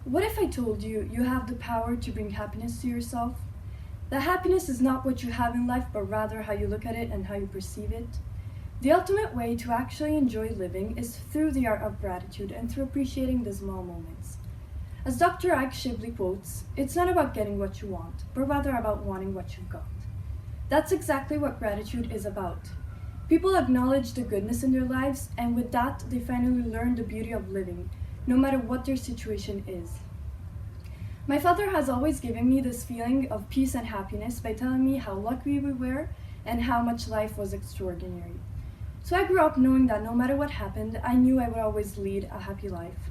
What if I told you you have the power to bring happiness to yourself? That happiness is not what you have in life, but rather how you look at it and how you perceive it. The ultimate way to actually enjoy living is through the art of gratitude and through appreciating the small moments. As Dr. Ike Shibley quotes, it's not about getting what you want, but rather about wanting what you've got. That's exactly what gratitude is about. People acknowledge the goodness in their lives, and with that, they finally learn the beauty of living, no matter what their situation is. My father has always given me this feeling of peace and happiness by telling me how lucky we were and how much life was extraordinary. So I grew up knowing that no matter what happened, I knew I would always lead a happy life.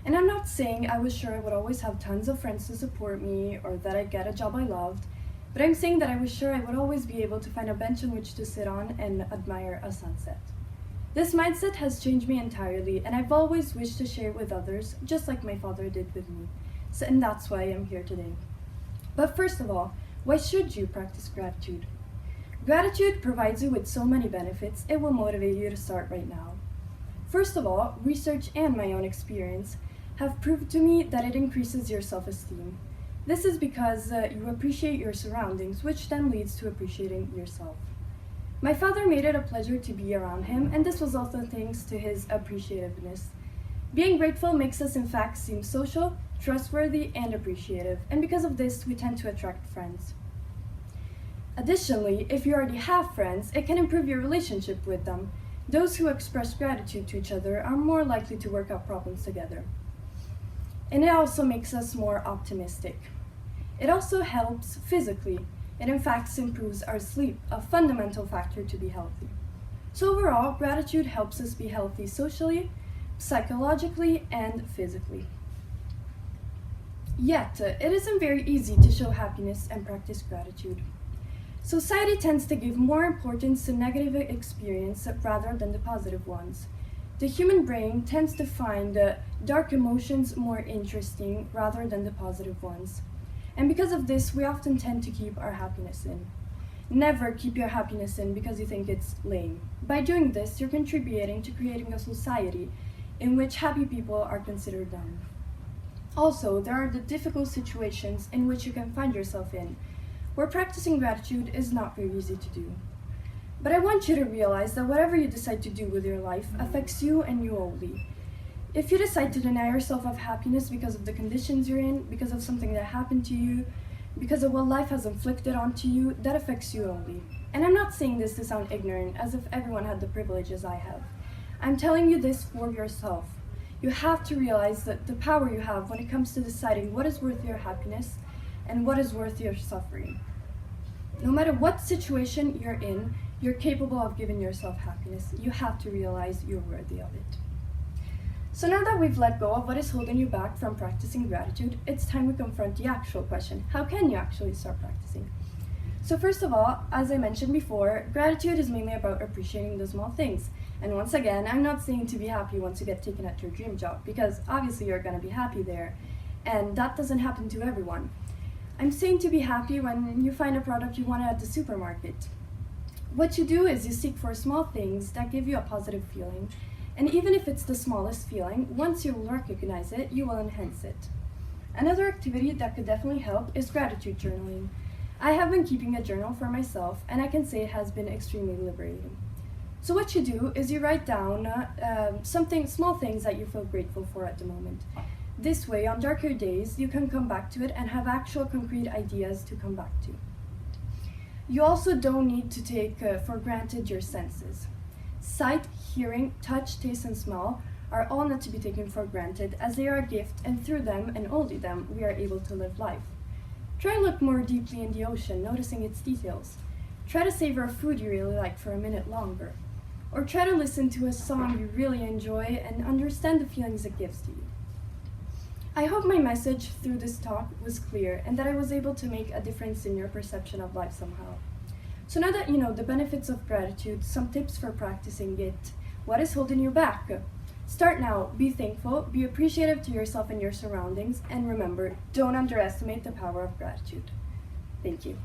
And I'm not saying I was sure I would always have tons of friends to support me or that I'd get a job I loved, but I'm saying that I was sure I would always be able to find a bench on which to sit on and admire a sunset. This mindset has changed me entirely, and I've always wished to share it with others, just like my father did with me. And that's why I'm here today. But first of all, why should you practice gratitude? Gratitude provides you with so many benefits, it will motivate you to start right now. First of all, research and my own experience have proved to me that it increases your self-esteem. This is because you appreciate your surroundings, which then leads to appreciating yourself. My father made it a pleasure to be around him, and this was also thanks to his appreciativeness. Being grateful makes us in fact seem social, trustworthy, and appreciative, and because of this, we tend to attract friends. Additionally, if you already have friends, it can improve your relationship with them. Those who express gratitude to each other are more likely to work out problems together. And it also makes us more optimistic. It also helps physically. It in fact improves our sleep, a fundamental factor to be healthy. So overall, gratitude helps us be healthy socially, psychologically, and physically. Yet, it isn't very easy to show happiness and practice gratitude. Society tends to give more importance to negative experiences rather than the positive ones. The human brain tends to find dark emotions more interesting rather than the positive ones. And because of this, we often tend to keep our happiness in. Never keep your happiness in because you think it's lame. By doing this, you're contributing to creating a society in which happy people are considered dumb. Also, there are the difficult situations in which you can find yourself in, where practicing gratitude is not very easy to do. But I want you to realize that whatever you decide to do with your life affects you and you only. If you decide to deny yourself of happiness because of the conditions you're in, because of something that happened to you, because of what life has inflicted onto you, that affects you only. And I'm not saying this to sound ignorant, as if everyone had the privileges I have. I'm telling you this for yourself. You have to realize that the power you have when it comes to deciding what is worth your happiness and what is worth your suffering. No matter what situation you're in, you're capable of giving yourself happiness. You have to realize you're worthy of it. So now that we've let go of what is holding you back from practicing gratitude, it's time we confront the actual question. How can you actually start practicing? So first of all, as I mentioned before, gratitude is mainly about appreciating the small things. And once again, I'm not saying to be happy once you get taken at your dream job, because obviously you're going to be happy there, and that doesn't happen to everyone. I'm saying to be happy when you find a product you wanted at the supermarket. What you do is you seek for small things that give you a positive feeling, and even if it's the smallest feeling, once you recognize it, you will enhance it. Another activity that could definitely help is gratitude journaling. I have been keeping a journal for myself, and I can say it has been extremely liberating. So what you do is you write down small things that you feel grateful for at the moment. This way, on darker days, you can come back to it and have actual concrete ideas to come back to. You also don't need to take for granted your senses. Sight, hearing, touch, taste, and smell are all not to be taken for granted, as they are a gift, and through them, and only them, we are able to live life. Try and look more deeply in the ocean, noticing its details. Try to savor a food you really like for a minute longer. Or try to listen to a song you really enjoy and understand the feelings it gives to you. I hope my message through this talk was clear and that I was able to make a difference in your perception of life somehow. So now that you know the benefits of gratitude, some tips for practicing it. What is holding you back? Start now, be thankful, be appreciative to yourself and your surroundings, and remember, don't underestimate the power of gratitude. Thank you.